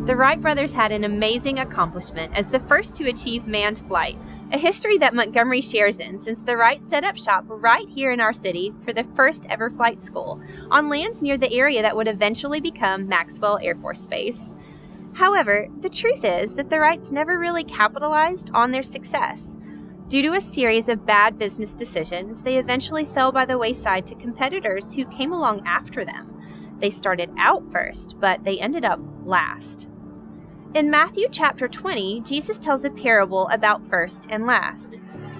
The Wright brothers had an amazing accomplishment as the first to achieve manned flight, a history that Montgomery shares in, since the Wrights set up shop right here in our city for the first ever flight school, on land near the area that would eventually become Maxwell Air Force Base. However, the truth is that the Wrights never really capitalized on their success. Due to a series of bad business decisions, they eventually fell by the wayside to competitors who came along after them. They started out first, but they ended up last. In Matthew chapter 20, Jesus tells a parable about first and last.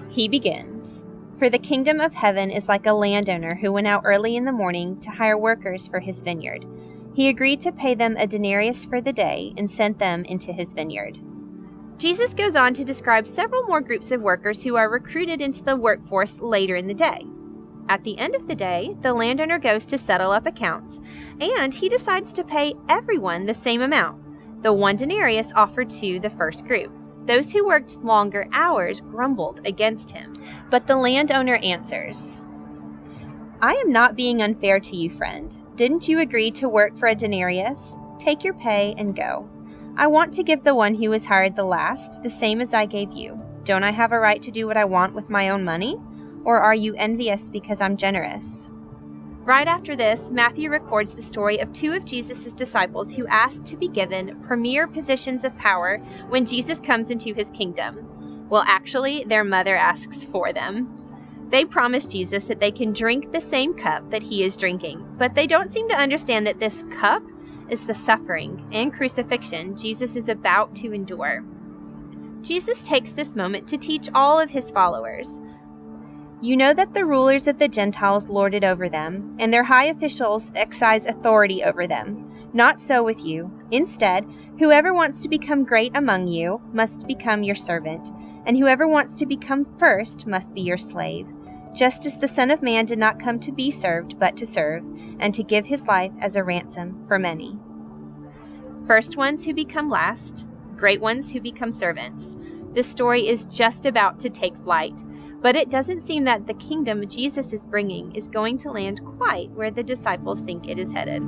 He begins, "For the kingdom of heaven is like a landowner who went out early in the morning to hire workers for his vineyard. He agreed to pay them a denarius for the day and sent them into his vineyard." Jesus goes on to describe several more groups of workers who are recruited into the workforce later in the day. At the end of the day, the landowner goes to settle up accounts, and he decides to pay everyone the same amount, the 1 denarius offered to the first group. Those who worked longer hours grumbled against him, but the landowner answers, "I am not being unfair to you, friend. Didn't you agree to work for a denarius? Take your pay and go. I want to give the one who was hired the last the same as I gave you. Don't I have a right to do what I want with my own money? Or are you envious because I'm generous?" Right after this, Matthew records the story of 2 of Jesus' disciples who asked to be given premier positions of power when Jesus comes into his kingdom. Well, actually, their mother asks for them. They promise Jesus that they can drink the same cup that he is drinking, but they don't seem to understand that this cup is the suffering and crucifixion Jesus is about to endure. Jesus takes this moment to teach all of his followers. "You know that the rulers of the Gentiles lord it over them, and their high officials exercise authority over them. Not so with you. Instead, whoever wants to become great among you must become your servant, and whoever wants to become first must be your slave. Just as the Son of Man did not come to be served, but to serve, and to give his life as a ransom for many." First ones who become last, great ones who become servants. This story is just about to take flight. But it doesn't seem that the kingdom Jesus is bringing is going to land quite where the disciples think it is headed.